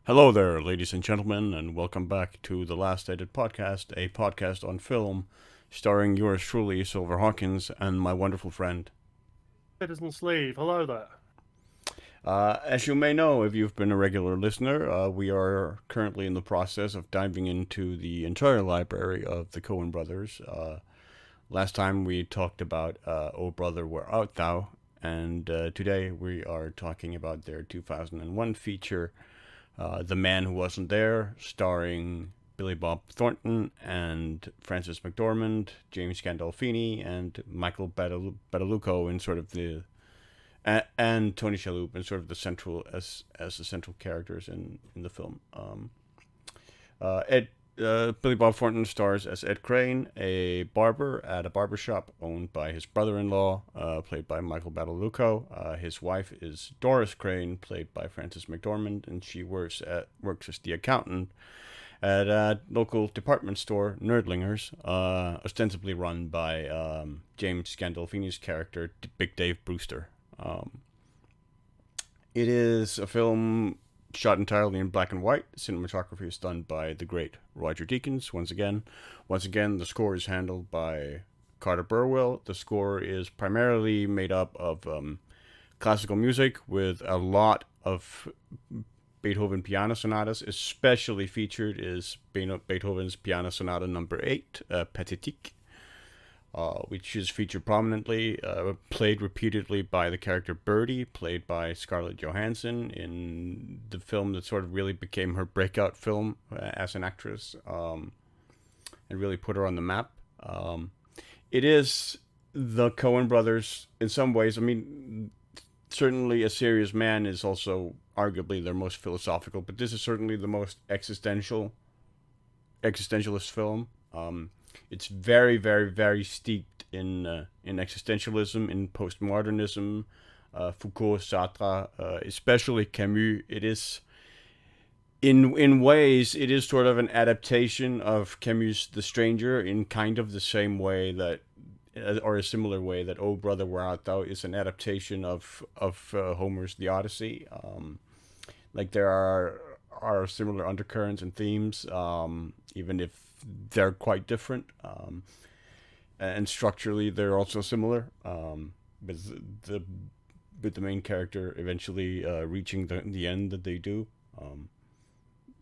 Hello there, ladies and gentlemen, and welcome back to the Last Edit Podcast, a podcast on film, starring yours truly, Silver Hawkins, and my wonderful friend. Citizen Sleeve, hello there. As you may know, if you've been a regular listener, we are currently in the process of diving into the entire library of the Coen Brothers. Last time we talked about Oh Brother, Where Art Thou? And today we are talking about their 2001 feature, The Man Who Wasn't There, starring Billy Bob Thornton and Frances McDormand, James Gandolfini, and Michael Badalucco in sort of the and Tony Shalhoub in sort of the central as the central characters in the film. Ed Billy Bob Thornton stars as Ed Crane, a barber at a barber shop owned by his brother-in-law, played by Michael Badalucco. His wife is Doris Crane, played by Frances McDormand, and she works as the accountant at a local department store, Nerdlingers, ostensibly run by James Gandolfini's character, Big Dave Brewster. It is a film shot entirely in black and white. Cinematography is done by the great Roger Deakins. Once again, the score is handled by Carter Burwell. The score is primarily made up of classical music with a lot of Beethoven piano sonatas. Especially featured is Beethoven's Piano Sonata Number 8, Pathétique, which is featured prominently, played repeatedly by the character Birdie, played by Scarlett Johansson in the film that sort of really became her breakout film as an actress, and really put her on the map. It is the Coen brothers in some ways. I mean, certainly A Serious Man is also arguably their most philosophical, but this is certainly the most existentialist film. It's very, very, very steeped in existentialism, in postmodernism, Foucault, Sartre, especially Camus. It is in ways it is sort of an adaptation of Camus' The Stranger in kind of the same way that, or a similar way that Oh Brother, Where Art Thou is an adaptation of Homer's The Odyssey. Like there are similar undercurrents and themes, even if they're quite different. And structurally, they're also similar. With the main character eventually reaching the end that they do,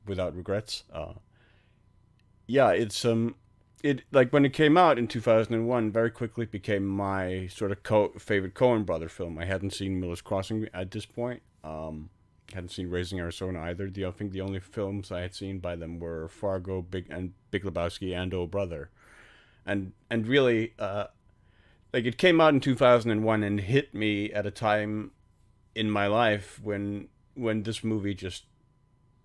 without regrets. Yeah, it like when it came out in 2001, very quickly became my sort of favorite Coen Brother film. I hadn't seen Miller's Crossing at this point. Hadn't seen Raising Arizona either. I think the only films I had seen by them were Fargo, Big Lebowski, and Oh Brother, and really, like it came out in 2001 and hit me at a time in my life when this movie just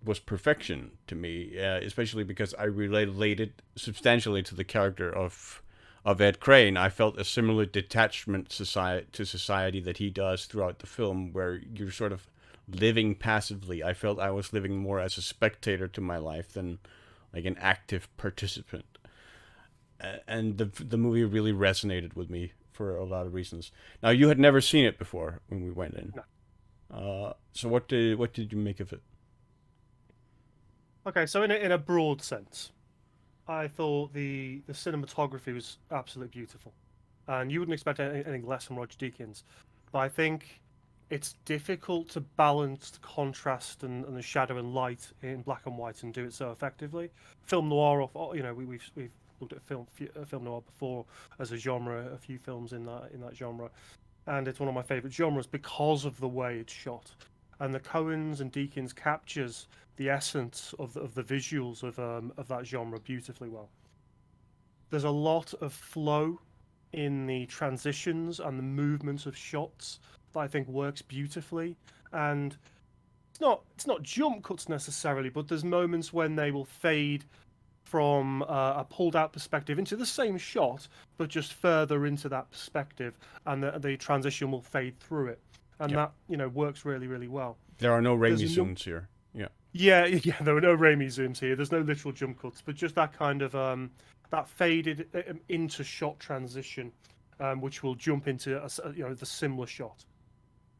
was perfection to me, especially because I related substantially to the character of Ed Crane. I felt a similar detachment to society that he does throughout the film, where you're sort of living passively. I felt I was living more as a spectator to my life than like an active participant. And the movie really resonated with me for a lot of reasons. Now, you had never seen it before when we went in. No. So what did you make of it? Okay, so in a broad sense, I thought the cinematography was absolutely beautiful, and you wouldn't expect anything less from Roger Deakins. But I think it's difficult to balance the contrast and the shadow and light in black and white and do it so effectively. Film noir, we've looked at film noir before as a genre, a few films in that genre, and it's one of my favorite genres because of the way it's shot. And the Coens and Deakins captures the essence of the visuals of that genre beautifully well. There's a lot of flow in the transitions and the movement of shots that I think works beautifully. And it's not jump cuts necessarily, but there's moments when they will fade from a pulled out perspective into the same shot, but just further into that perspective, and the transition will fade through it, and Yep. that works really really well. There are no There's Raimi a num- zooms here. Yeah. yeah yeah there were no Raimi zooms here. There's no literal jump cuts, but just that kind of that faded into shot transition, which will jump into the similar shot.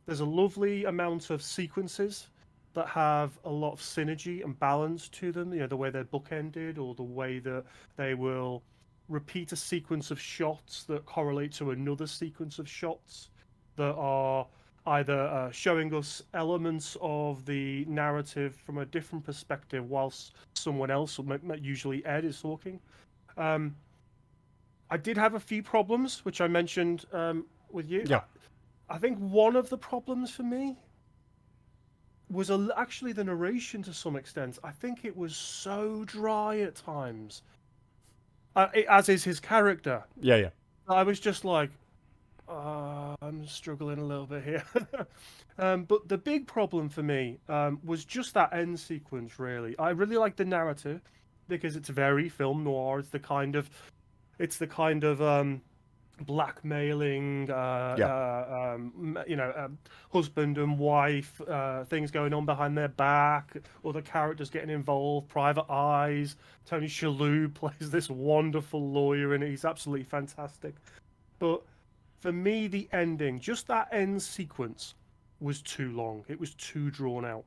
There's a lovely amount of sequences that have a lot of synergy and balance to them. You know, the way they're bookended, or the way that they will repeat a sequence of shots that correlate to another sequence of shots that are either showing us elements of the narrative from a different perspective whilst someone else, usually Ed, is talking. Um, I did have a few problems, which I mentioned with you. Yeah. I think one of the problems for me was actually the narration to some extent. I think it was so dry at times, as is his character. Yeah. Yeah. I was just like, I'm struggling a little bit here. But the big problem for me was just that end sequence, really. I really like the narrative because it's very film noir. It's the kind of blackmailing, Yeah. husband and wife, things going on behind their back, other characters getting involved, private eyes. Tony Shalhoub plays this wonderful lawyer, and he's absolutely fantastic. But for me, the ending, just that end sequence, was too long. It was too drawn out.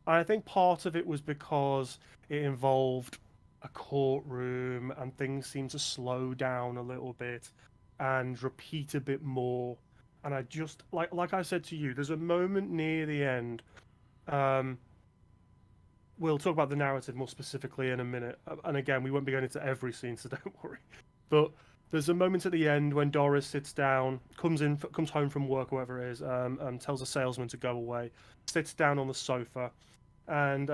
And I think part of it was because it involved a courtroom and things seemed to slow down a little bit and repeat a bit more. And I just like I said to you, there's a moment near the end. Um, we'll talk about the narrative more specifically in a minute. And again, we won't be going into every scene, so don't worry. But there's a moment at the end when Doris sits down, comes home from work, whatever it is, tells a salesman to go away, sits down on the sofa, and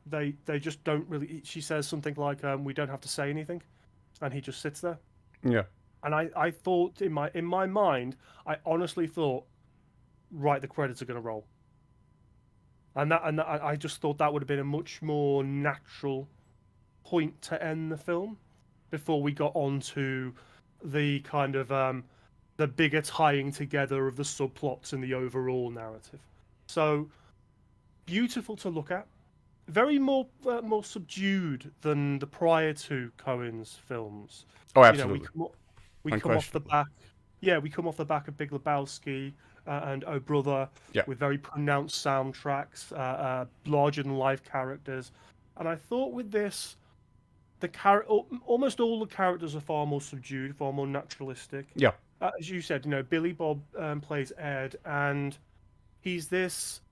they just don't really. She says something like, "We don't have to say anything," and he just sits there. Yeah. And I thought in my mind, I honestly thought, right, the credits are going to roll, and I just thought that would have been a much more natural point to end the film before we got on to the kind of the bigger tying together of the subplots and the overall narrative. So beautiful to look at, very more subdued than the prior two Coen's films. Oh, You know, absolutely. we come off the Unquestionably. back, yeah, we come off the back of Big Lebowski and Oh Brother Yeah. with very pronounced soundtracks, larger than life characters, and I thought with this, almost all the characters are far more subdued, far more naturalistic. Yeah. As you said, you know, Billy Bob plays Ed, and he's this.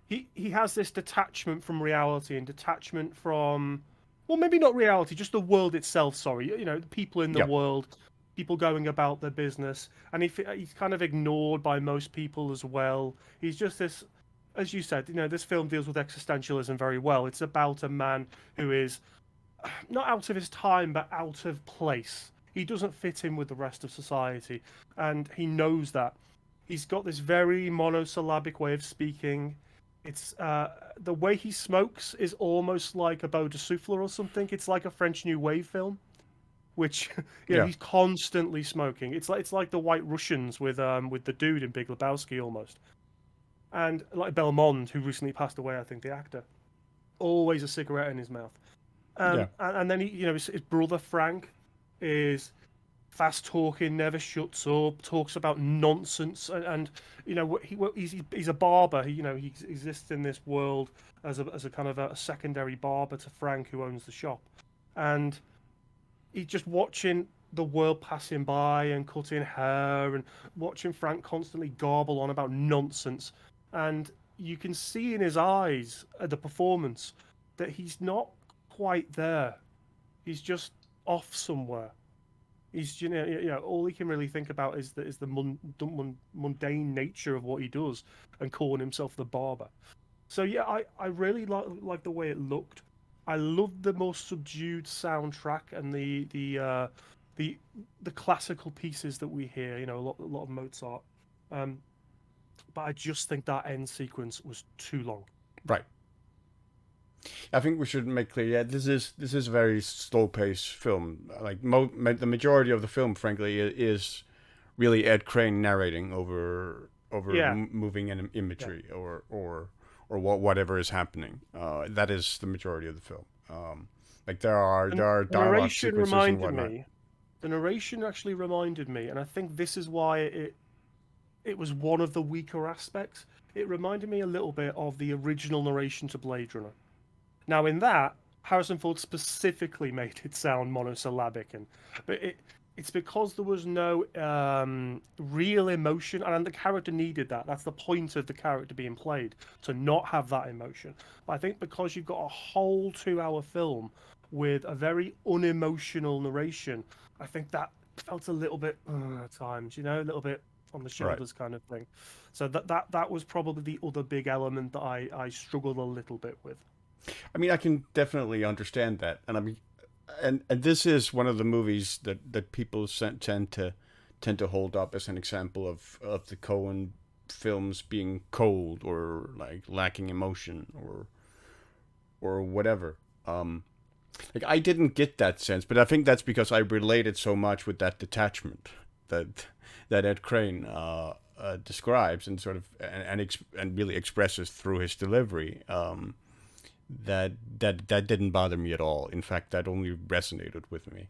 He has this detachment from reality and detachment from, well, maybe not reality, just the world itself. Sorry, you know, the people in the Yeah. world, people going about their business, and he's kind of ignored by most people as well. He's just this, as you said, you know, this film deals with existentialism very well. It's about a man who is not out of his time, but out of place. He doesn't fit in with the rest of society, and he knows that. He's got this very monosyllabic way of speaking. It's the way he smokes is almost like a Beau de Souffle or something. It's like a French New Wave film, which you know Yeah. he's constantly smoking. It's like the White Russians with the dude in Big Lebowski almost, and like Belmond, who recently passed away, I think the actor, always a cigarette in his mouth. Yeah. And then you know, his brother Frank is fast talking, never shuts up, talks about nonsense, and you know, he's a barber. You know, he exists in this world as a kind of a secondary barber to Frank, who owns the shop, and he's just watching the world passing by and cutting hair and watching Frank constantly garble on about nonsense, and you can see in his eyes at the performance that he's not quite there. He's just off somewhere. He's all he can really think about is the mundane nature of what he does and calling himself the barber. So yeah, I really like the way it looked. I loved the more subdued soundtrack and the the classical pieces that we hear. You know, a lot of Mozart. Um, but I just think that end sequence was too long. Right. I think we should make clear. Yeah, this is a very slow paced film. Like the majority of the film, frankly, is really Ed Crane narrating over Yeah, moving yeah. imagery or whatever is happening. That is the majority of the film. Like there And are the dialogue narration sequences and reminded whatnot. me. The narration actually reminded me, and I think this is why it was one of the weaker aspects. it reminded me a little bit of the original narration to Blade Runner. Now, in that, Harrison Ford specifically made it sound monosyllabic, but it's because there was no real emotion, and the character needed that. That's the point of the character being played, to not have that emotion. But I think because you've got a whole 2-hour film with a very unemotional narration, I think that felt a little bit at times, a little bit on the Right. shoulders kind of thing. So that was probably the other big element that I struggled a little bit with. I mean, I can definitely understand that, and I mean, and this is one of the movies that people tend to hold up as an example of the Coen films being cold or like lacking emotion or whatever. Like I didn't get that sense, but I think that's because I related so much with that detachment that Ed Crane describes and sort of and really expresses through his delivery. That didn't bother me at all. In fact, that only resonated with me.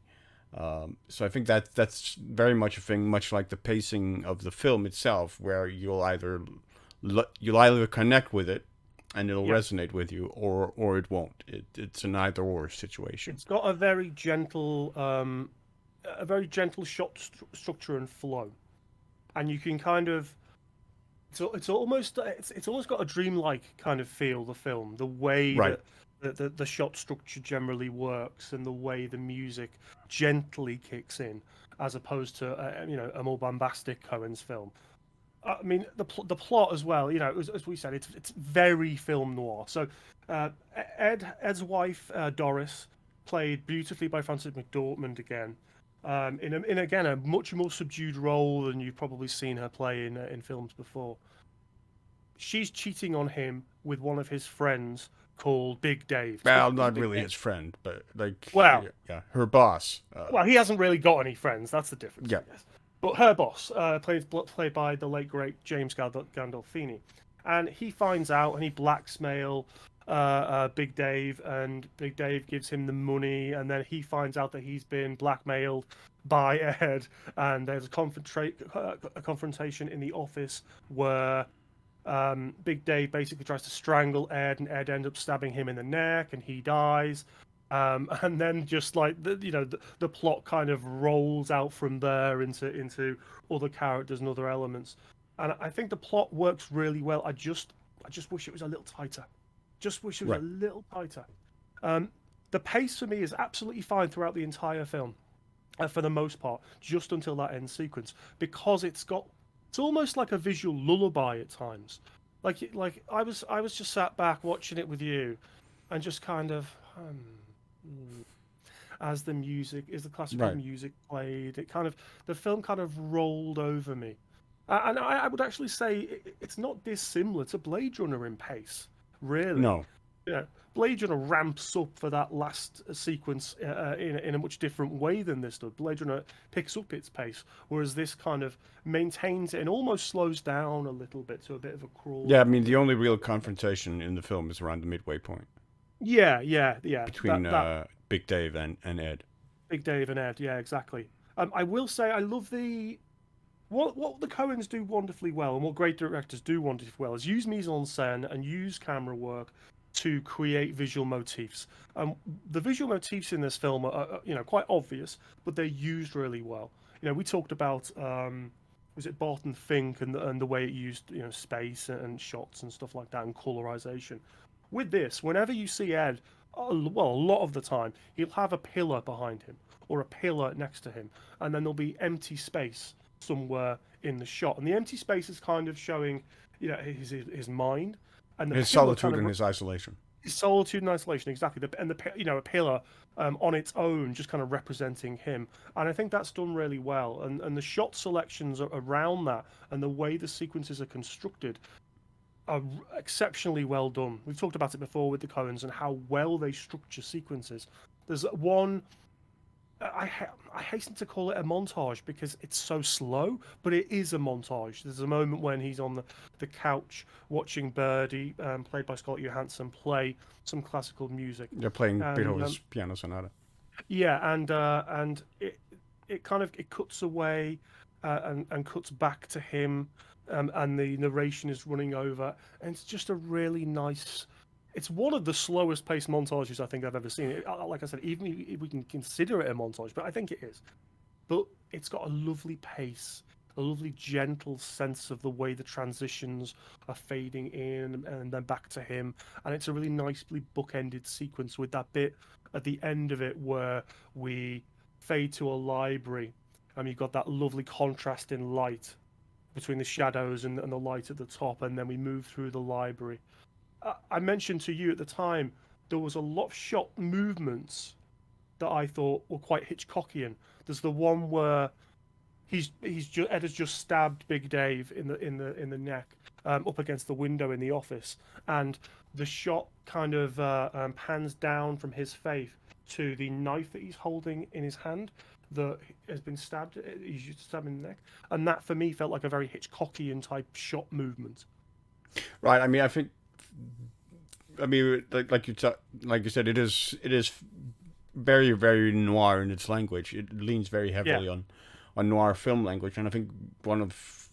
So I think that's very much a thing, much like the pacing of the film itself, where you'll either connect with it and it'll Yeah. resonate with you, or it won't. It's an either or situation. It's got a very gentle shot structure and flow, and you can kind of it's almost got a dreamlike kind of feel. The film, the way Right. that the shot structure generally works, and the way the music gently kicks in, as opposed to a more bombastic Cohen's film. I mean, the plot as well. As we said, it's very film noir. So, uh, Ed's wife Doris, played beautifully by Frances McDormand again, in again a much more subdued role than you've probably seen her play in films before. She's cheating on him with one of his friends called Big Dave. It's Well, because not Big really Dave. his friend, but like Well, yeah, her boss. he hasn't really got any friends. That's the difference, Yeah. I guess. But her boss, played by the late great James Gandolfini, and he finds out and he blackmail Big Dave, and Big Dave gives him the money, and then he finds out that he's been blackmailed by Ed, and there's a confrontation in the office where Big Dave basically tries to strangle Ed, and Ed ends up stabbing him in the neck, and he dies. And then just like the plot kind of rolls out from there into other characters and other elements, and I think the plot works really well. I just wish it was a little tighter. Just wish it was a Right. little tighter. Um, the pace for me is absolutely fine throughout the entire film, for the most part, just until that end sequence, because it's almost like a visual lullaby at times. Like I was just sat back watching it with you, and just kind of as the classical Right. music played, the film kind of rolled over me. And I would actually say it's not dissimilar to Blade Runner in pace, really. No. Yeah, Blade Runner ramps up for that last sequence in a much different way than this does. Blade Runner picks up its pace, whereas this kind of maintains it and almost slows down a little bit to a bit of a crawl Yeah, I kind mean of the thing. only real confrontation in the film is around the midway point Yeah, yeah, yeah. between That Big Dave and Ed. Big Dave and Ed. Yeah, exactly. I will say I love the what the Coens do wonderfully well, and what great directors do wonderfully well, is use mise en scène and use camera work to create visual motifs. The visual motifs in this film are quite obvious, but they're used really well. We talked about was it Barton Fink and the way it used space and shots and stuff like that and colorization. With this, whenever you see Ed, well, a lot of the time he'll have a pillar behind him or a pillar next to him, and then there'll be empty space somewhere in the shot, and the empty space is kind of showing, his mind, and the His pillar kind solitude of and his isolation. his solitude and isolation, exactly. A pillar on its own, just kind of representing him, and I think that's done really well. And the shot selections around that, and the way the sequences are constructed, are exceptionally well done. We've talked about it before with the Coens and how well they structure sequences. There's one I hasten to call it a montage because it's so slow, but it is a montage. There's a moment when he's on the couch watching Birdie, played by Scarlett Johansson, play some classical music, They're playing and Beethoven's Piano Sonata. yeah, and it cuts away and cuts back to him. and the narration is running over, and it's just a really nice. It's one of the slowest paced montages I think I've ever seen. Like I said, even if we can consider it a montage, but I think it is. But it's got a lovely pace, a lovely gentle sense of the way the transitions are fading in and then back to him, and it's a really nicely bookended sequence with that bit at the end of it where we fade to a library, and you've got that lovely contrast in light between the shadows and the light at the top, and then we move through the library. I mentioned to you at the time there was a lot of shot movements that I thought were quite Hitchcockian. There's the one where Ed has just stabbed Big Dave in the neck, up against the window in the office, and the shot kind of pans down from his face to the knife that he's holding in his hand that has been stabbed. He's just stabbed in the neck, and that for me felt like a very Hitchcockian type shot movement. Right. I mean, I think. I mean, like you said, it is very very noir in its language. It leans very Yeah, heavily on noir film language, and I think one of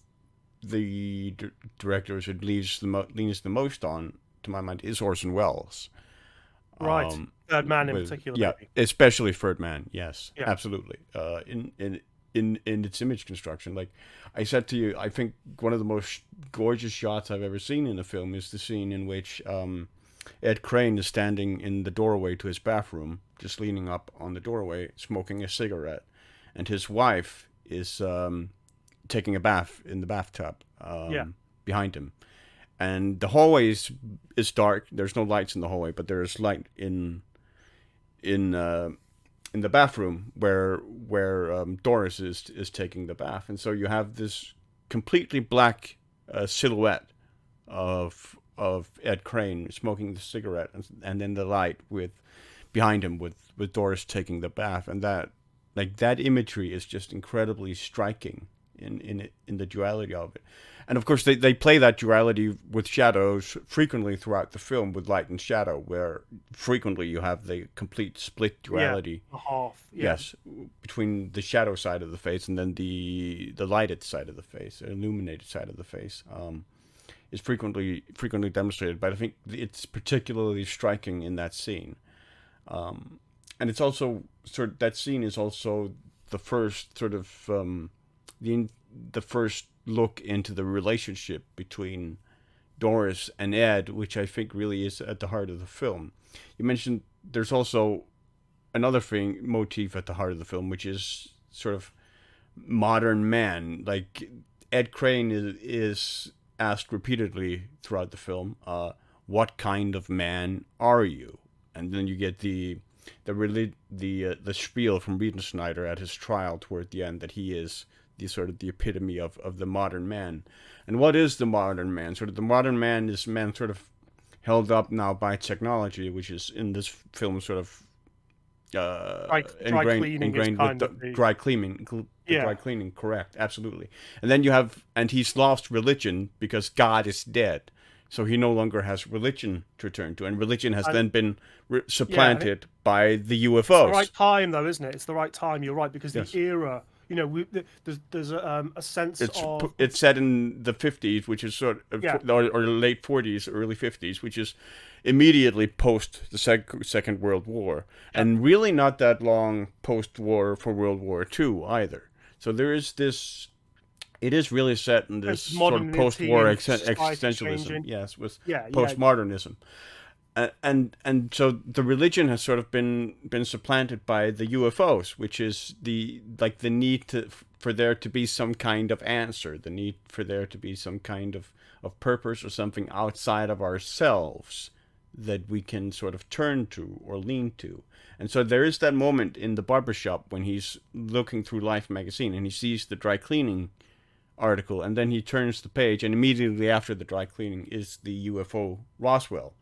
the directors it leans the most on, to my mind, is Orson Welles. right. Third Man in With particular, yeah, maybe. especially Third Man. Yes, Yeah, absolutely. In its image construction, like I said to you, I think one of the most gorgeous shots I've ever seen in a film is the scene in which Ed Crane is standing in the doorway to his bathroom, just leaning up on the doorway, smoking a cigarette, and his wife is taking a bath in the bathtub yeah, behind him. And the hallway is dark. There's no lights in the hallway, but there is light in in the bathroom where Doris is taking the bath, and so you have this completely black silhouette of Ed Crane smoking the cigarette, and then the light with behind him with Doris taking the bath, and that imagery is just incredibly striking in the duality of it. And of course, they play that duality with shadows frequently throughout the film, with light and shadow, where frequently you have the complete split yeah. duality. A half. Yeah, Yes, between the shadow side of the face and then the lighted side of the face, illuminated side of the face, is frequently demonstrated. But I think it's particularly striking in that scene, and it's also that scene is also the first sort of the the first look into the relationship between Doris and Ed, which I think really is at the heart of the film. You mentioned there's also another thing motif at the heart of the film, which is sort of modern man. Like Ed Crane is asked repeatedly throughout the film, "What kind of man are you?" And then you get the spiel from Schneider at his trial toward the end, that he is the sort of the epitome of the modern man. And what is the modern man? Sort of the modern man is man sort of held up now by technology, which is in this film sort of dry cleaning is ingrained with kind the of the dry cleaning. The dry yeah. cleaning, correct, absolutely. And then you have, and he's lost religion because God is dead, so he no longer has religion to return to, and religion has And then been yeah, and supplanted by the it's the right UFOs. time though, isn't it? It's the right time. You're right, because the Yes, era, there's a sense of it's set in the 50s, which is sort of yeah, or late 40s, early 50s, which is immediately post the Second World War, yeah. and really not that long post war for World War II either. So there is this. It is really set in this Sense of sort of modernity post-war and society existentialism. changing. Yes, with Yeah, yeah, postmodernism, and so the religion has sort of been supplanted by the UFOs, which is the need for there to be some kind of answer, the need for there to be some kind of purpose or something outside of ourselves that we can sort of turn to or lean to. And so there is that moment in the barbershop when he's looking through Life magazine and he sees the dry cleaning article, and then he turns the page, and immediately after the dry cleaning is the UFO Roswell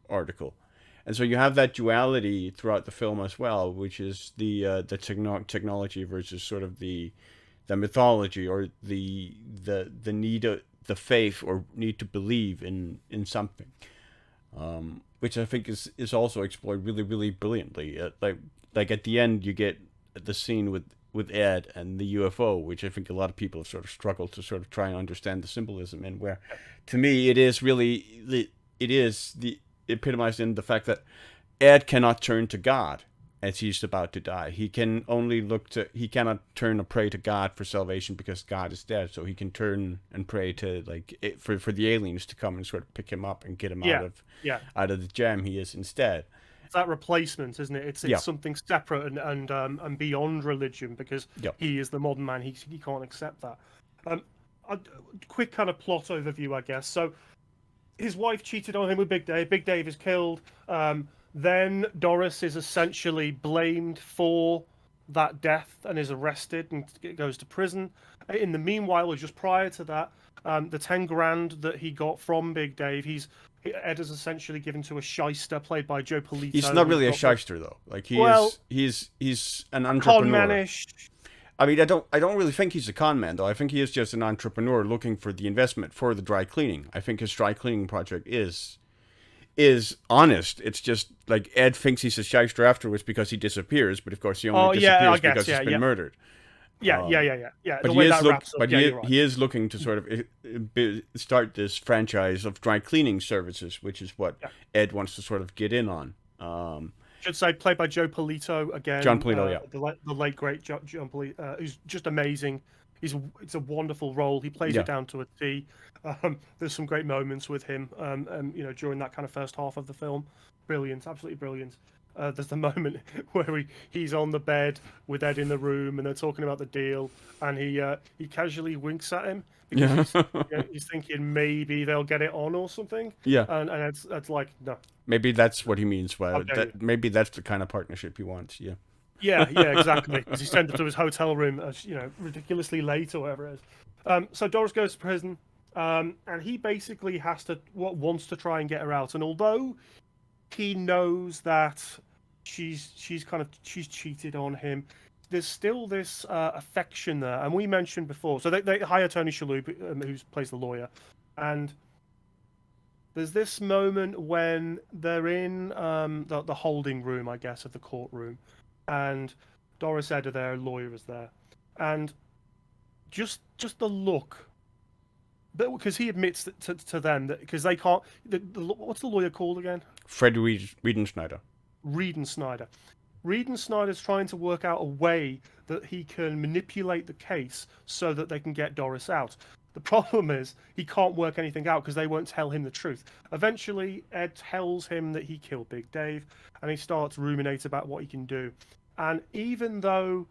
article. And so you have that duality throughout the film as well, which is the technology versus sort of the mythology, or the need the faith or need to believe in something, which I think is also explored really really brilliantly. Like at the end you get the scene with with Ed and the UFO, which I think a lot of people have sort of struggled to sort of try and understand the symbolism in. Where, to me, it is really the epitomized in the fact that Ed cannot turn to God as he's about to die. He can only he cannot turn and pray to God for salvation because God is dead. So he can turn and pray to for the aliens to come and sort of pick him up and get him Yeah, yeah. out of the jam he is instead. It's that replacement, isn't it? It's something separate and beyond religion, because he is the modern man. He can't accept that. A quick kind of plot overview, I guess. So his wife cheated on him with Big Dave. Big Dave is killed. Then Doris is essentially blamed for that death and is arrested and goes to prison. In the meanwhile, or just prior to that, the 10 grand that he got from Big Dave, Ed is essentially given to a shyster played by Jon Polito. He's not really a shyster though. Like he's an entrepreneur. Con-manish. I mean, I don't really think he's a con man though. I think he is just an entrepreneur looking for the investment for the dry cleaning. I think his dry cleaning project is honest. It's just like Ed thinks he's a shyster afterwards because he disappears, but of course he only disappears because he's been murdered. Yeah. But he is looking to sort of start this franchise of dry cleaning services, which is what Ed wants to sort of get in on. Should say played by Jon Polito again. Jon Polito, the late great Jon Polito, who's just amazing. It's a wonderful role. He plays it down to a T. There's some great moments with him, during that kind of first half of the film. Brilliant, absolutely brilliant. There's the moment where he's on the bed with Ed in the room, and they're talking about the deal, and he casually winks at him because he's thinking maybe they'll get it on or something. Yeah, and it's like, no. Maybe that's what he means. Well, maybe that's the kind of partnership he wants. Yeah. Yeah, exactly. Because he sent it to his hotel room, ridiculously late or whatever it is. So Doris goes to prison, and he basically wants to try and get her out. And although he knows that she's cheated on him, there's still this affection there. And we mentioned before, so they hire Tony Shalhoub, who plays the lawyer, and there's this moment when they're in the holding room, I guess, of the courtroom. And Doris Ed are there, lawyer is there, and just the look, because he admits to them that because they can't. What's the lawyer called again? Fred Riedenschneider. Riedenschneider's trying to work out a way that he can manipulate the case so that they can get Doris out. The problem is he can't work anything out because they won't tell him the truth. Eventually, Ed tells him that he killed Big Dave, and he starts ruminating about what he can do. And even though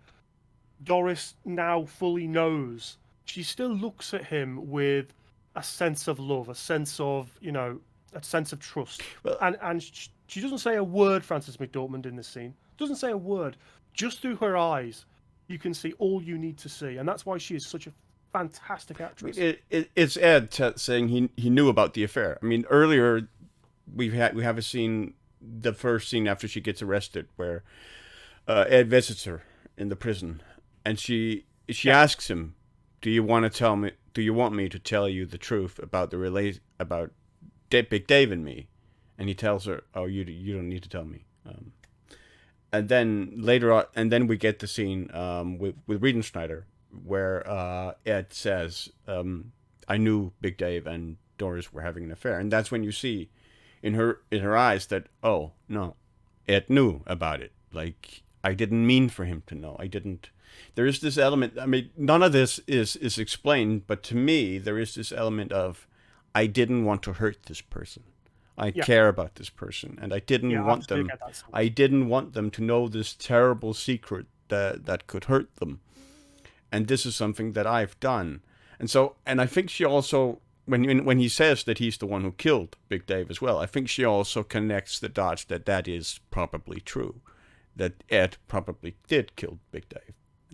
Doris now fully knows, she still looks at him with a sense of love, a sense of trust. Well, and she doesn't say a word, Frances McDormand, in this scene. Doesn't say a word. Just through her eyes, you can see all you need to see. And that's why she is such a fantastic actress. It's Ed saying he knew about the affair. I mean, earlier we have a scene, the first scene after she gets arrested, where Ed visits her in the prison, and she asks him, "Do you want me to tell you the truth about about Big Dave and me?" And he tells her, "Oh, you don't need to tell me." And then later on, and then we get the scene with Riedenschneider, where Ed says, "I knew Big Dave and Doris were having an affair," and that's when you see in her eyes that, oh no, Ed knew about it. Like, I didn't mean for him to know. I didn't. There is this element. I mean, none of this is explained, but to me, there is this element of, I didn't want to hurt this person. I care about this person, and I didn't want them. I didn't want them to know this terrible secret that could hurt them. And this is something that I've done. And I think she also, when he says that he's the one who killed Big Dave as well, I think she also connects the dots that is probably true, that Ed probably did kill Big Dave,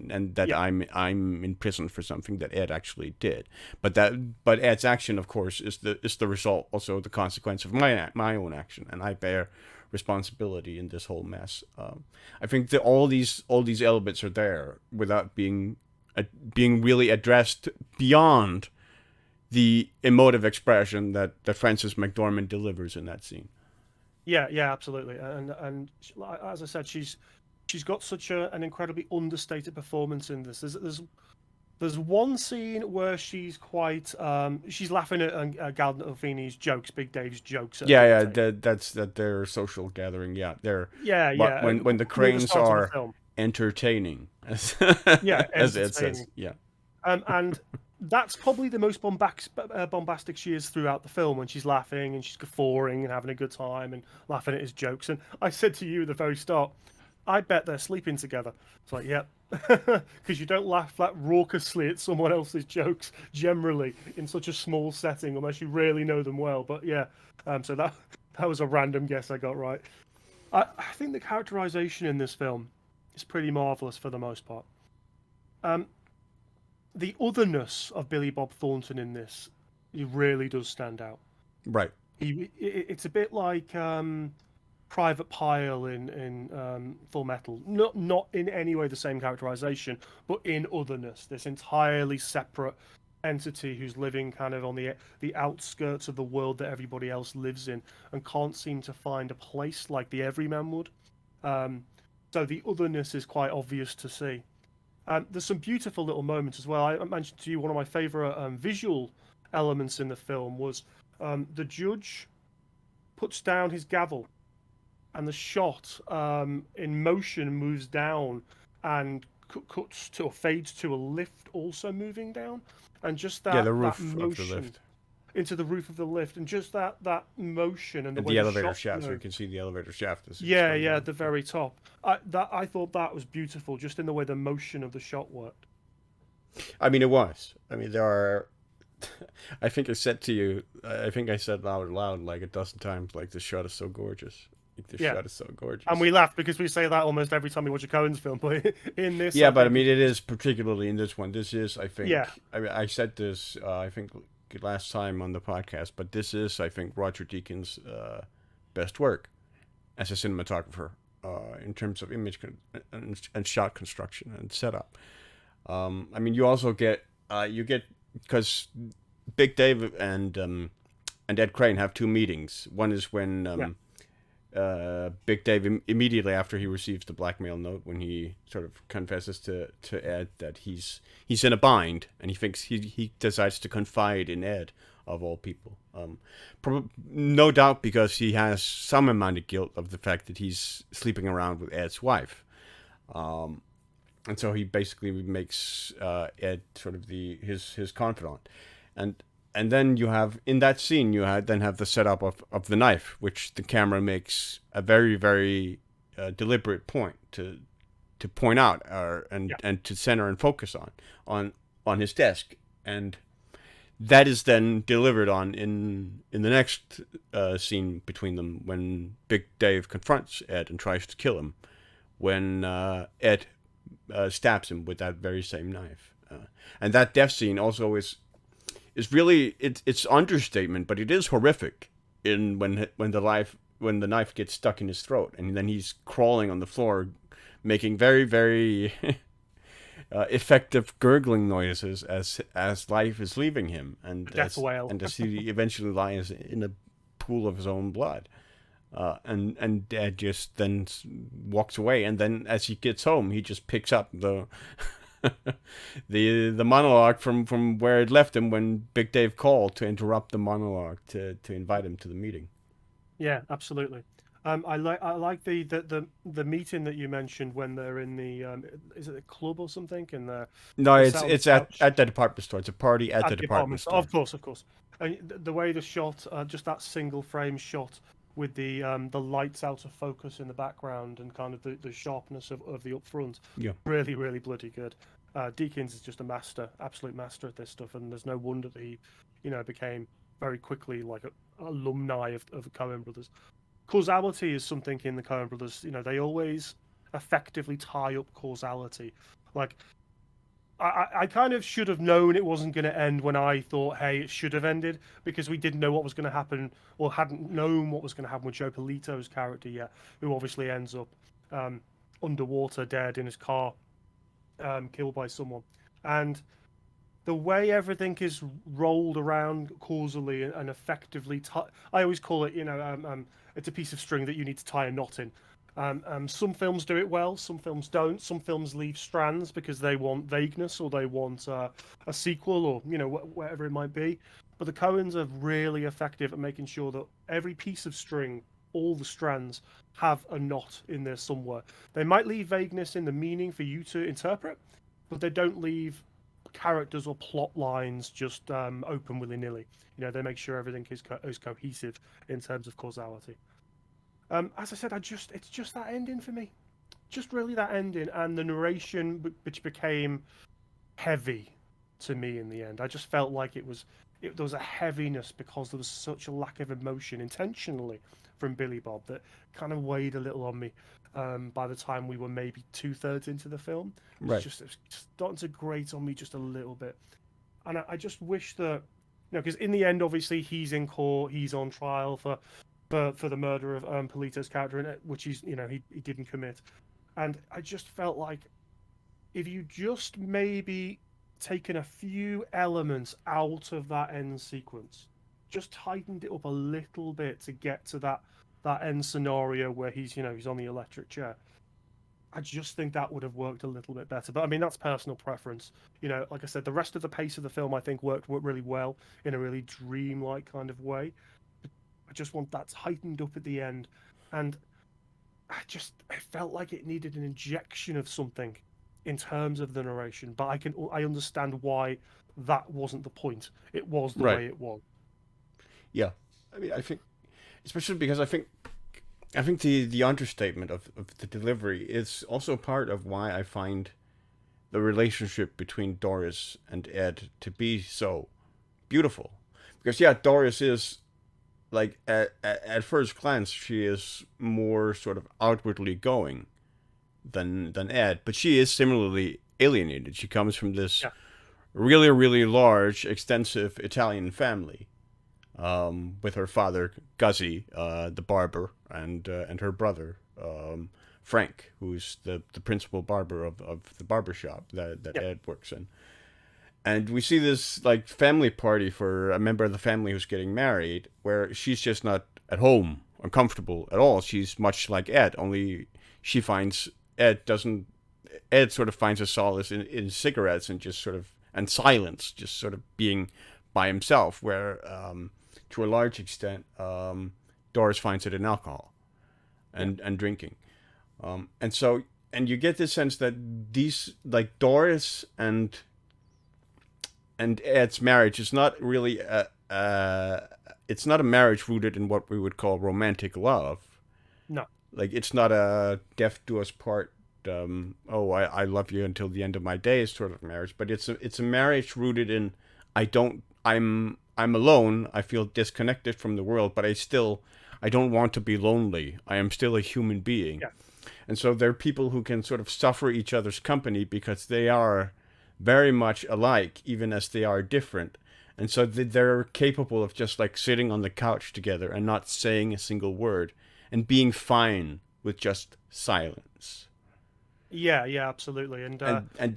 and that I'm in prison for something that Ed actually did. But Ed's action, of course, is the result, also the consequence of my own action, and I bear responsibility in this whole mess. I think that all these elements are there without being really addressed beyond the emotive expression that Frances McDormand delivers in that scene. Yeah, absolutely. And as I said, she's she's got such an incredibly understated performance in this. There's one scene where she's quite she's laughing at Gandolfini's jokes, Big Dave's jokes at a Yeah, dinner yeah, table. that's that their social gathering. Yeah, they're Yeah, but yeah. when the Near the cranes start of the are film. entertaining, as Yeah, as Ed says. entertaining. Yeah, And that's probably the most bombastic she is throughout the film when she's laughing and she's guffawing and having a good time and laughing at his jokes. And I said to you at the very start, I bet they're sleeping together. It's like, yep. Because you don't laugh that raucously at someone else's jokes generally in such a small setting unless you really know them well. But yeah, so that was a random guess I got right. I think the characterization in this film is pretty marvelous for the most part. Um, the otherness of Billy Bob Thornton in this, he really does stand out. right. It's a bit like Private Pile in Full Metal. Not in any way the same characterization, but in otherness. This entirely separate entity who's living kind of on the outskirts of the world that everybody else lives in and can't seem to find a place like the everyman would. Um, so the otherness is quite obvious to see. There's some beautiful little moments as well. I mentioned to you one of my favorite visual elements in the film was the judge puts down his gavel and the shot in motion moves down and cuts to or fades to a lift also moving down, and just Yeah, the that roof of the motion lift into the roof of the lift, and just that motion and the and way the the elevator shot shaft, so you moves. can see the elevator shaft as it's Yeah, going yeah, down. at the Yeah. very top. I thought that was beautiful, just in the way the motion of the shot worked. I mean, it was. I mean, there are. I think I said to you. I think I said out loud like a dozen times. Like the shot is so gorgeous. Like the Yeah, shot is so and gorgeous. we laugh because we say that almost every time we watch a Coen's film. But in this, Yeah, I but I think mean, it's it just is particularly in this one. This is, I yeah, think, I mean, I said this, I think, last time on the podcast, but this is, I think, Roger Deakins' best work as a cinematographer in terms of image and shot construction and setup. I mean, you also get, because Big Dave and Ed Crane have two meetings. One is when yeah, Big Dave immediately after he receives the blackmail note, when he sort of confesses to Ed that he's in a bind, and he thinks he decides to confide in Ed of all people. No doubt because he has some amount of guilt of the fact that he's sleeping around with Ed's wife. And so he basically makes Ed sort of his confidant, and then you have in that scene then have the setup of the knife, which the camera makes a very very deliberate point to point out yeah, and to center and focus on his desk, and that is then delivered on in the next scene between them when Big Dave confronts Ed and tries to kill him, when Ed stabs him with that very same knife. And that death scene also is really it's understatement, but it is horrific. In when the knife gets stuck in his throat, and then he's crawling on the floor, making very very effective gurgling noises as life is leaving him, the death whale. and as he eventually lies in a pool of his own blood. And Dad just then walks away, and then as he gets home, he just picks up the the monologue from where it left him when Big Dave called to interrupt the monologue to invite him to the meeting. Yeah, absolutely. I like the meeting that you mentioned when they're in the is it a club or something, and No, they're sat on the it's couch at the department store. It's a party at at the the department apartment. store. Of course, of course. And the way the shot, just that single frame shot with the lights out of focus in the background and kind of the sharpness of the up front, Yeah. really really bloody good. Deakins is just a master, absolute master at this stuff, and there's no wonder that he, became very quickly like a alumni of the Coen Brothers. Causality is something in the Coen Brothers. They always effectively tie up causality. Like I kind of should have known it wasn't going to end when I thought, hey, it should have ended, because we didn't know what was going to happen, or hadn't known what was going to happen with Joe Polito's character yet, who obviously ends up underwater, dead in his car, killed by someone. And the way everything is rolled around causally and effectively, I always call it, it's a piece of string that you need to tie a knot in. Some films do it well, some films don't. Some films leave strands because they want vagueness or they want a sequel or whatever it might be. But the Coens are really effective at making sure that every piece of string, all the strands, have a knot in there somewhere. They might leave vagueness in the meaning for you to interpret, but they don't leave characters or plot lines just open willy nilly. They make sure everything is cohesive in terms of causality. As I said, it's just that ending for me, just really that ending and the narration, which became heavy to me in the end. I just felt like there was a heaviness because there was such a lack of emotion intentionally from Billy Bob that kind of weighed a little on me. By the time we were maybe 2/3 into the film, Right. it was starting to grate on me just a little bit, and I just wish that because in the end, obviously, he's in court, he's on trial for the murder of Polito's character in it, which he didn't commit. And I just felt like if you just maybe taken a few elements out of that end sequence, just tightened it up a little bit to get to that end scenario where he's on the electric chair. I just think that would have worked a little bit better. But I mean, that's personal preference. Like I said, the rest of the pace of the film I think worked really well in a really dreamlike kind of way. I just want that tightened up at the end, and I felt like it needed an injection of something in terms of the narration. But I understand why that wasn't the point. It was the Right. way it was. Yeah. I mean, I think, especially because I think the understatement of the delivery is also part of why I find the relationship between Doris and Ed to be so beautiful. Because yeah, Doris is like at first glance she is more sort of outwardly going than Ed, but she is similarly alienated. She comes from this Yeah, really really large, extensive Italian family, with her father Guzzy, the barber, and her brother Frank, who's the principal barber of the barber shop that yeah, Ed works in. And we see this like family party for a member of the family who's getting married, where she's just not at home or comfortable at all. She's much like Ed, only she finds Ed doesn't. Ed sort of finds a solace in cigarettes and just sort of and silence, just sort of being by himself. Where to a large extent, Doris finds it in alcohol yeah, and drinking, and so and you get this sense that these like Doris and Ed's marriage is not really it's not a marriage rooted in what we would call romantic love. no, Like it's not a death do us part. I love you until the end of my days sort of marriage, but it's a marriage rooted in I'm alone. I feel disconnected from the world, but I don't want to be lonely. I am still a human being, yeah, and so there are people who can sort of suffer each other's company because they are very much alike, even as they are different. And so they're capable of just like sitting on the couch together and not saying a single word and being fine with just silence. yeah, absolutely. And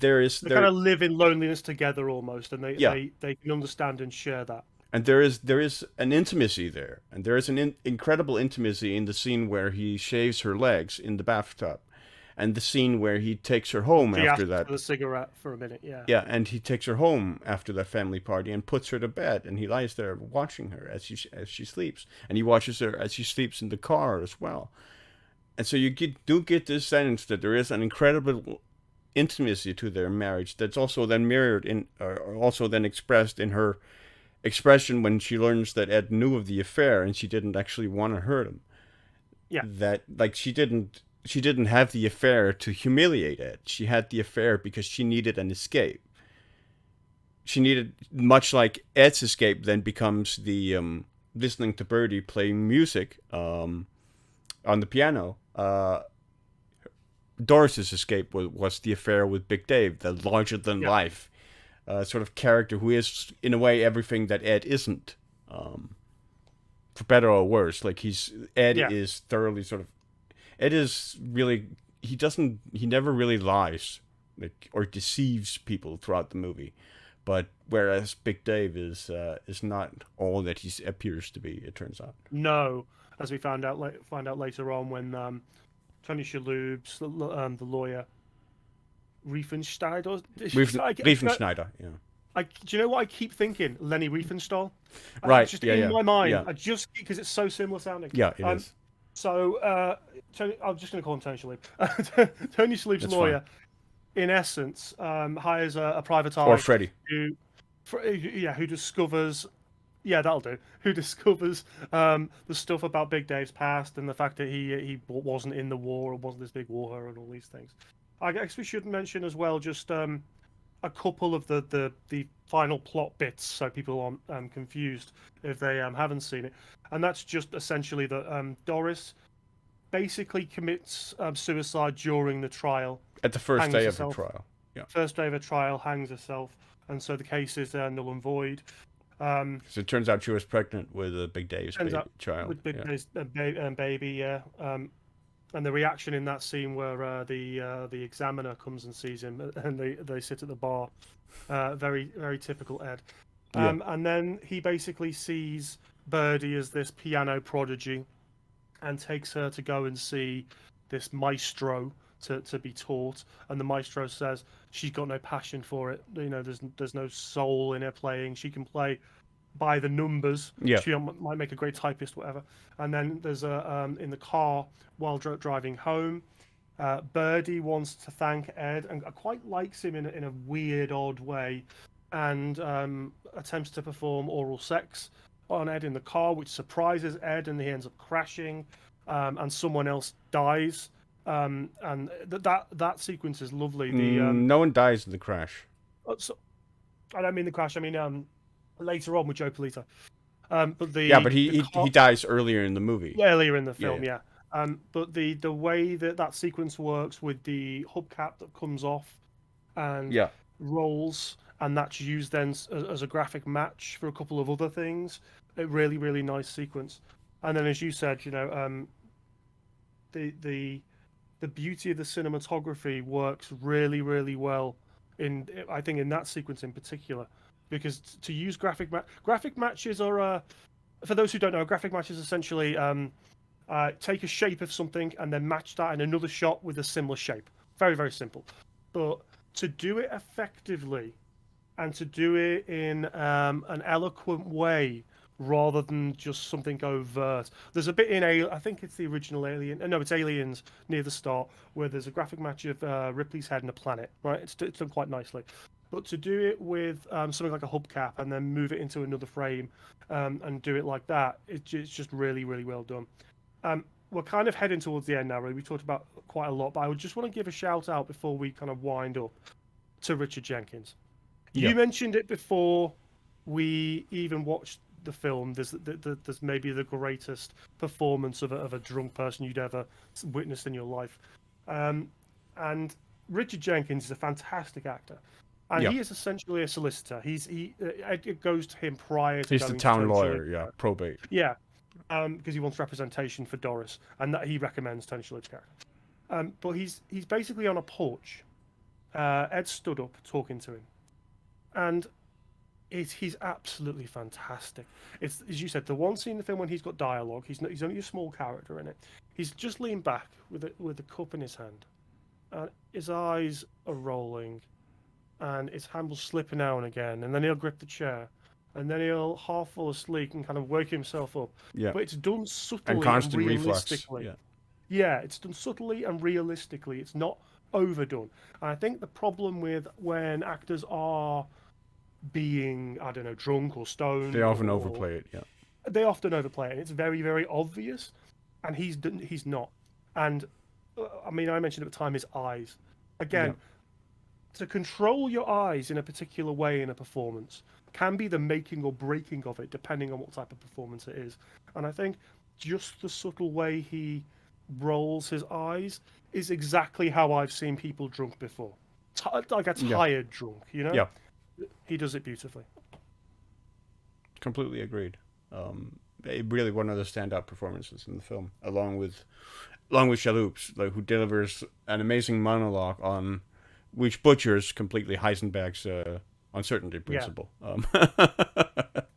there is They kind there of live in loneliness together almost, and yeah, they can understand and share that. and there is an intimacy there, and there is an incredible intimacy in the scene where he shaves her legs in the bathtub, and the scene where he takes her home She after asks for that. the cigarette for a minute. Yeah, Yeah, and he takes her home after that family party and puts her to bed, and he lies there watching her as she sleeps, and he watches her as she sleeps in the car as well. And so do get this sense that there is an incredible intimacy to their marriage that's also then mirrored in, or also then expressed in her expression when she learns that Ed knew of the affair and she didn't actually want to hurt him. yeah, That like she didn't have the affair to humiliate Ed. She had the affair because she needed an escape. She needed, much like Ed's escape then becomes the listening to Birdie playing music on the piano. Doris's escape was the affair with Big Dave, the larger than yeah, life sort of character who is in a way everything that Ed isn't, um, for better or worse. Like Ed yeah. is thoroughly sort of Ed is really he never really lies like or deceives people throughout the movie. But whereas Big Dave is not all that he appears to be, it turns out. No, as we find out later on when Tony Shalhoub's the lawyer, Riefenstahl. Riefenschneider, yeah. Do you know what I keep thinking? Lenny Riefenstahl. Right, Just yeah, in yeah, my mind, yeah. I just because it's so similar sounding. Yeah, it is. So, I'm just going to call him Tony Shalhoub. Tony Shalhoub's That's lawyer, fine. in essence, hires a private Or eye Freddy. who discovers. Yeah, that'll do. Who discovers the stuff about Big Dave's past and the fact that he wasn't in the war or wasn't this big war hero and all these things. I guess we should mention as well just a couple of the final plot bits so people aren't confused if they haven't seen it, and that's just essentially that Doris basically commits suicide during the trial, At the first hangs day of the herself. trial. Yeah. First day of a trial, hangs herself, and so the case is null and void. Because it turns out she was pregnant with a Big Dave's Turns out child. with Big Yeah. Dave's baby, yeah. And the reaction in that scene where the examiner comes and sees him, and they sit at the bar, very very typical Ed. Yeah. And then he basically sees Birdie as this piano prodigy, and takes her to go and see this maestro to be taught. And the maestro says she's got no passion for it. You know, there's no soul in her playing. She can play by the numbers. Yeah. She might make a great typist, whatever. And then there's a in the car while driving home. Birdie wants to thank Ed and quite likes him in a weird, odd way, and attempts to perform oral sex on Ed in the car, which surprises Ed, and he ends up crashing, and someone else dies. And that sequence is lovely. No one dies in the crash. So, I don't mean the crash. I mean later on with Joe Polito. But but he dies earlier in the movie. Earlier in the film, yeah. But the way that sequence works with the hubcap that comes off and rolls, and that's used then as a graphic match for a couple of other things. A really really nice sequence. And then, as you said, you know, the beauty of the cinematography works really really well I think in that sequence in particular, because to use graphic matches are for those who don't know, graphic matches essentially take a shape of something and then match that in another shot with a similar shape. Very very simple, but to do it effectively and to do it in an eloquent way rather than just something overt. There's a bit in I think it's the original Alien. No, it's Aliens near the start where there's a graphic match of Ripley's head and a planet. Right, it's done quite nicely. But to do it with something like a hubcap and then move it into another frame and do it like that, it's just really really well done. We're kind of heading towards the end now. Really, we talked about quite a lot, but I would just want to give a shout out before we kind of wind up to Richard Jenkins. You mentioned it before we even watched the film. There's maybe the greatest performance of a drunk person you'd ever witnessed in your life, and Richard Jenkins is a fantastic actor, and he is essentially a solicitor. It goes to him prior to. He's the town lawyer, probate. Yeah, because he wants representation for Doris, and that he recommends Tony Shalhoub's character. But he's basically on a porch. Ed stood up talking to him, and he's absolutely fantastic. It's, as you said, the one scene in the film when he's got dialogue. He's only a small character in it. He's just leaned back with a cup in his hand, and his eyes are rolling, and his hand will slip now and again, and then he'll grip the chair, and then he'll half fall asleep and kind of wake himself up. Yeah. But it's done subtly and constant realistically. Reflex. Yeah, it's done subtly and realistically. It's not overdone. And I think the problem with when actors are being, I don't know, drunk or stoned, they often overplay it. Yeah, they often overplay it. And it's very, very obvious, and he's not. And I mean, I mentioned at the time his eyes. Again, to control your eyes in a particular way in a performance can be the making or breaking of it, depending on what type of performance it is. And I think just the subtle way he rolls his eyes is exactly how I've seen people drunk before. Like a tired drunk, you know? Yeah. He does it beautifully. Completely agreed. Really one of the standout performances in the film, along with Shalhoub's, who delivers an amazing monologue on which butchers completely Heisenberg's uncertainty principle.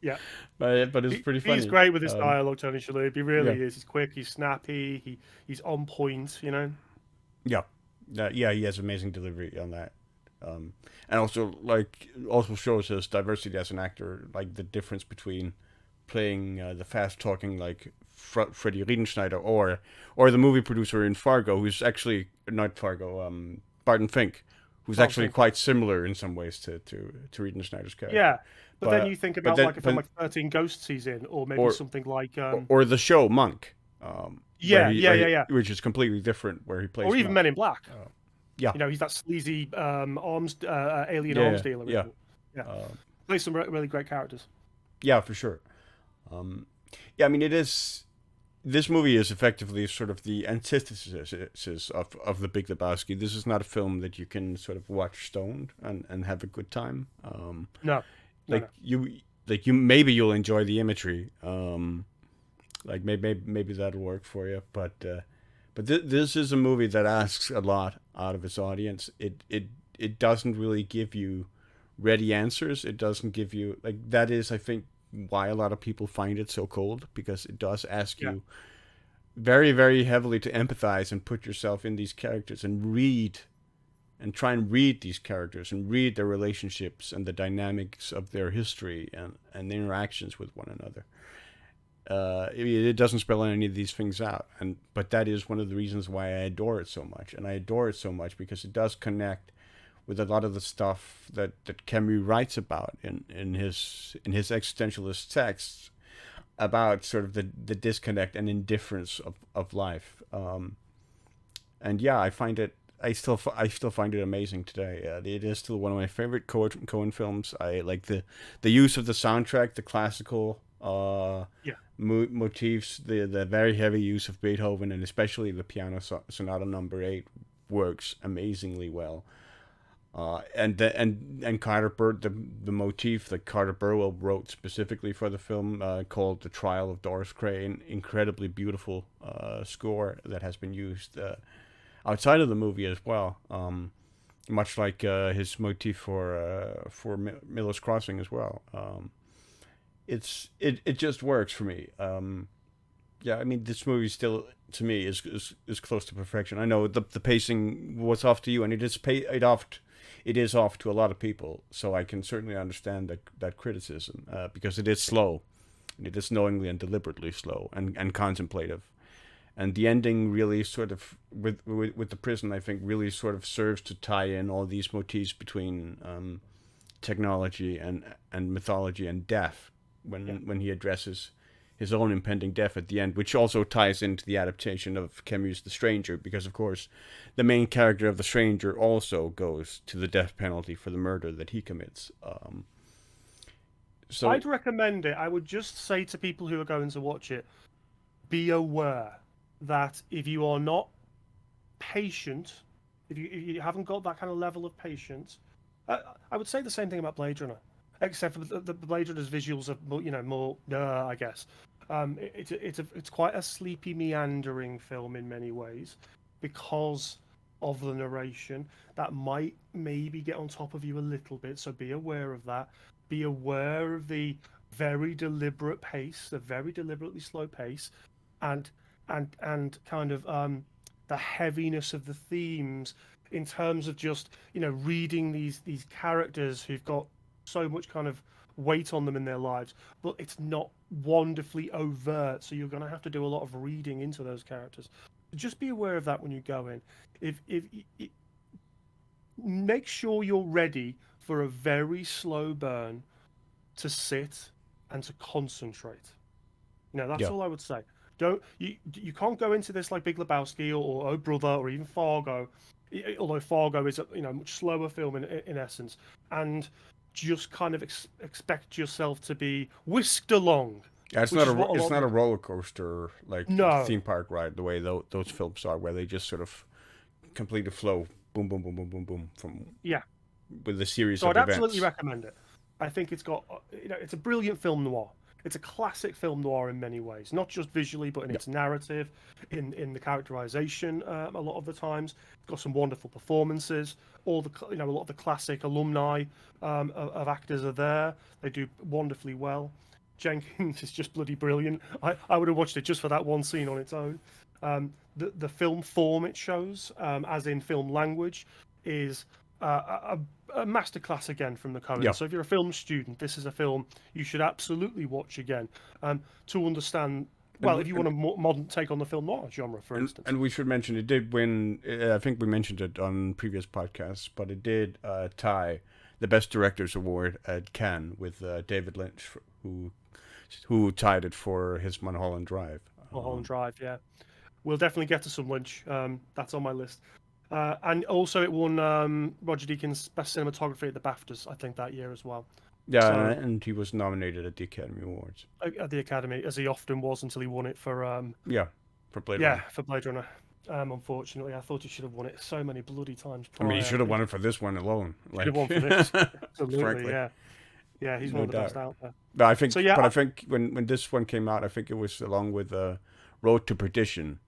Yeah. but it's pretty He's funny. great with his dialogue, Tony Shalhoub. He Yeah, really is. He's quick. He's snappy. He's on point. You know. yeah, yeah. He has amazing delivery on that, and also like also shows his diversity as an actor. Like the difference between playing the fast talking like Freddie Riedenschneider or the movie producer in Fargo, who's actually not Fargo, Barton Fink, who's Barton actually Fink, yeah. quite similar in some ways to Riedenschneider's character. Yeah, but then you think But about then like a film but like 13 Ghosts he's in, or maybe or something like or the show Monk, yeah, yeah, yeah, yeah, which is completely different, where he or plays even Monk. Men in Black. Yeah, You know, he's that sleazy arms alien arms yeah, dealer, yeah, isn't he? Yeah, plays some really great characters. yeah, for sure. Um, yeah, I mean, it is. This movie is effectively sort of the antithesis of the Big Lebowski. This is not a film that you can sort of watch stoned and have a good time. No, no, Like no. you maybe you'll enjoy the imagery. Like maybe that'll work for you. But this is a movie that asks a lot out of its audience. It doesn't really give you ready answers. It doesn't give you like that is I think why a lot of people find it so cold, because it does ask Yeah, you very very heavily to empathize and put yourself in these characters and read and try and read these characters and read their relationships and the dynamics of their history and the interactions with one another. It doesn't spell any of these things out, but that is one of the reasons why I adore it so much, and I adore it so much because it does connect with a lot of the stuff that Camus writes about in his existentialist texts about sort of the disconnect and indifference of life. And yeah, I still find it amazing today. It is still one of my favorite Coen films. I like the use of the soundtrack, the classical yeah, motifs, the very heavy use of Beethoven, and especially the piano sonata number 8 works amazingly well. And Carter the motif that Carter Burwell wrote specifically for the film, called "The Trial of Doris Cray," incredibly beautiful score that has been used outside of the movie as well. Much like his motif for Miller's Crossing as well. It just works for me. Yeah, I mean, this movie still to me is close to perfection. I know the pacing was off to you, and it is off to a lot of people. So I can certainly understand that criticism, because it is slow, and it is knowingly and deliberately slow and contemplative. And the ending really sort of with the prison, I think, really sort of serves to tie in all these motifs between technology and mythology and death yeah. when he addresses his own impending death at the end, which also ties into the adaptation of Camus' The Stranger, because of course the main character of The Stranger also goes to the death penalty for the murder that he commits. So I'd recommend it. I would just say to people who are going to watch it, be aware that if you are not patient, if you haven't got that kind of level of patience, I would say the same thing about Blade Runner, except for the Blade Runner's visuals are more, more, I guess. It's quite a sleepy, meandering film in many ways because of the narration that might maybe get on top of you a little bit. So be aware of that. Be aware of the very deliberate pace, the very deliberately slow pace, and and kind of the heaviness of the themes in terms of just reading these characters who've got so much kind of weight on them in their lives, but it's not wonderfully overt, so you're going to have to do a lot of reading into those characters. Just be aware of that when you go in. If make sure you're ready for a very slow burn to sit and to concentrate. That's yeah, all I would say. Don't you can't go into this like Big Lebowski or Oh Brother or even Fargo, although Fargo is a much slower film in essence, and just kind of expect yourself to be whisked along, yeah, which is what a it's lot not of a roller coaster like no, theme park ride the way those films are, where they just sort of complete a flow, boom, boom, boom, boom, boom, boom, from yeah. with a series So of I'd absolutely events. recommend it. I think it's got, it's a brilliant film noir. It's a classic film noir in many ways, not just visually, but in Yeah, its narrative, in the characterization. A lot of the times, it's got some wonderful performances. All the a lot of the classic alumni of actors are there. They do wonderfully well. Jenkins is just bloody brilliant. I would have watched it just for that one scene on its own. The film form it shows, as in film language, is a masterclass again from the Yeah. Coens. So if you're a film student, this is a film you should absolutely watch again, to understand. Well, if you want a more modern take on the film noir genre, for instance. And we should mention it did win. I think we mentioned it on previous podcasts, but it did tie the Best Directors Award at Cannes with David Lynch, who tied it for his Mulholland Drive. Mulholland Drive, yeah. We'll definitely get to some Lynch. That's on my list. And also, it won Roger Deakins Best Cinematography at the BAFTAs, I think, that year as well. Yeah, So- and he was nominated at the Academy Awards. At the Academy, as he often was until he won it for Yeah, for Blade Runner. for Blade Runner. Unfortunately, I thought he should have won it so many bloody times. I mean, he should have won it for this one alone. Should have won for this. Absolutely, frankly. yeah. Yeah, he's No one of the best doubt. out there. But I think, So, yeah, but I think when this one came out, I think it was along with Road to Perdition,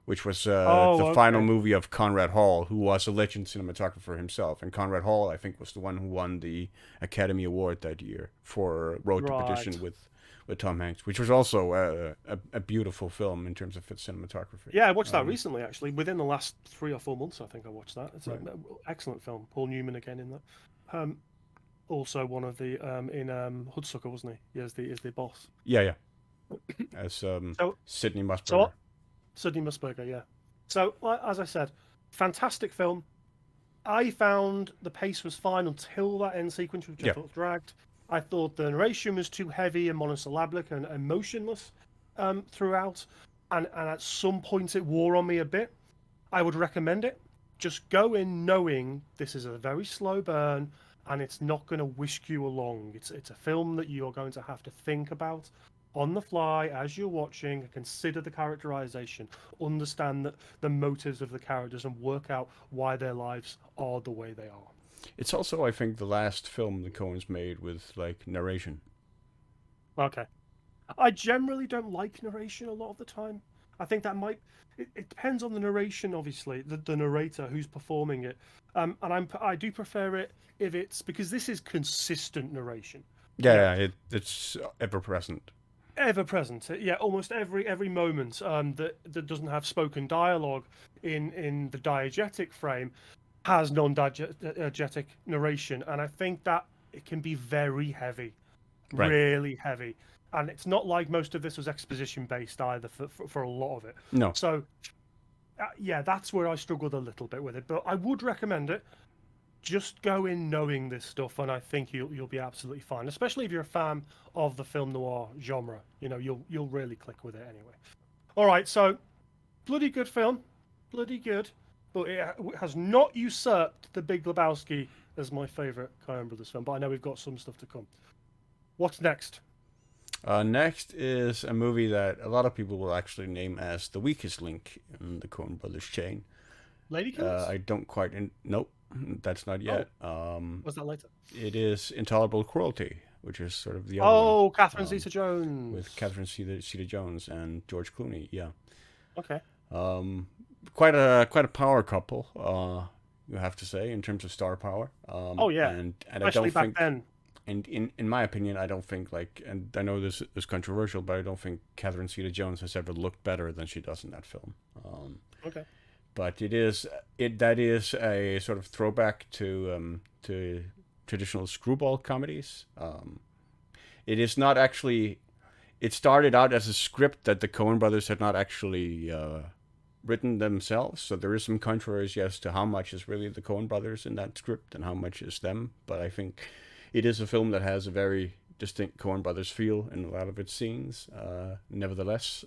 which was the final movie of Conrad Hall, who was a legend cinematographer himself. And Conrad Hall, I think, was the one who won the Academy Award that year for Road to Perdition with Tom Hanks, which was also a beautiful film in terms of its cinematography. Yeah, I watched that recently, actually. Within the last 3 or 4 months, I think I watched that. It's Right. an excellent film. Paul Newman again in that. Also one of the in Hoodsucker, wasn't he? He is the boss. Yeah. As Sidney Musburger. So Sidney Musburger, yeah. So as I said, fantastic film. I found the pace was fine until that end sequence, which I thought dragged. I thought the narration was too heavy and monosyllabic and emotionless throughout, and at some point it wore on me a bit. I would recommend it. Just go in knowing this is a very slow burn, and it's not going to whisk you along. It's a film that you're going to have to think about on the fly as you're watching, consider the characterization, understand the motives of the characters, and work out why their lives are the way they are. It's also, I think, the last film the Coens made with like narration. Okay. I generally don't like narration a lot of the time. I think that might. It depends on the narration, obviously, the narrator who's performing it. And I do prefer it if it's because this is consistent narration. Yeah, it's ever present. Ever present, yeah. Almost every moment that doesn't have spoken dialogue in the diegetic frame has non-diegetic narration, and I think that it can be very heavy, Right. really heavy. And it's not like most of this was exposition based either for a lot of it. No. So, yeah, that's where I struggled a little bit with it. But I would recommend it. Just go in knowing this stuff, and I think you'll be absolutely fine. Especially if you're a fan of the film noir genre, you'll really click with it anyway. All right, so bloody good film, bloody good, but it has not usurped The Big Lebowski as my favorite Coen Brothers film. But I know we've got some stuff to come. What's next? Next is a movie that a lot of people will actually name as the weakest link in the Coen Brothers chain. Lady Killers? I don't quite... Nope, that's not yet. What's that later? It is Intolerable Cruelty, which is sort of the other one. Catherine Zeta-Jones. With Catherine Zeta-Jones and George Clooney, yeah. Okay. Quite a power couple, you have to say, in terms of star power. Yeah. And Especially I don't back think... then. And in my opinion, I don't think and I know this is controversial, but I don't think Catherine Zeta-Jones has ever looked better than she does in that film. Okay. But that is a sort of throwback to traditional screwball comedies. It is not actually. It started out as a script that the Coen brothers had not actually written themselves, so there is some controversy as to how much is really the Coen brothers in that script and how much is them. But I think it is a film that has a very distinct Coen brothers feel in a lot of its scenes, nevertheless.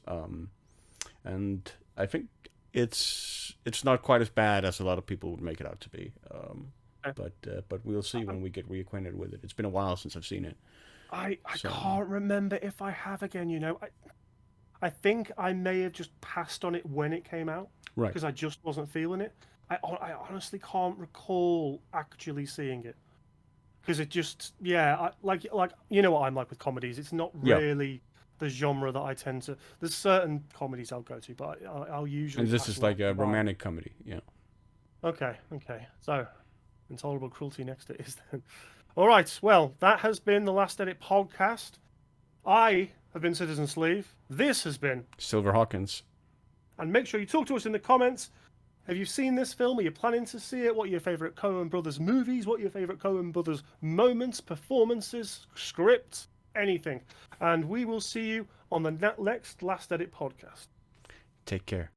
And I think it's not quite as bad as a lot of people would make it out to be. But we'll see when we get reacquainted with it. It's been a while since I've seen it. I can't remember if I have again. I think I may have just passed on it when it came out, Right. Because I just wasn't feeling it. I honestly can't recall actually seeing it. Because it just, like you know what I'm like with comedies. It's not really the genre that I tend to. There's certain comedies I'll go to, but I'll usually. And this is like a romantic comedy, yeah. Okay. So, Intolerable Cruelty next it is then. All right. Well, that has been the Last Edit podcast. I have been Citizen Sleeve. This has been Silver Hawkins. And make sure you talk to us in the comments. Have you seen this film? Are you planning to see it? What are your favourite Coen Brothers movies? What are your favourite Coen Brothers moments, performances, scripts, anything? And we will see you on the next Last Edit podcast. Take care.